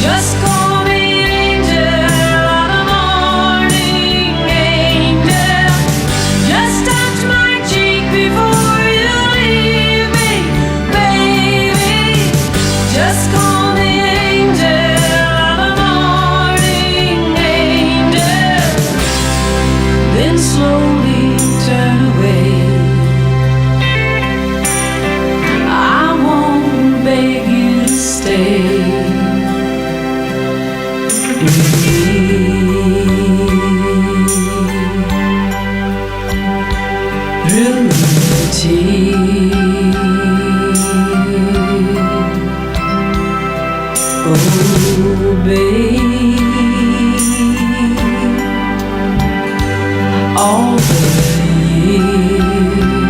Just call me angel of the morning, angel. Just touch my cheek before you leave me, baby. Just call me angel of the morning, angel. Then slowly turn away. I won't beg you to stay with me. Through the tears, oh babe, all the years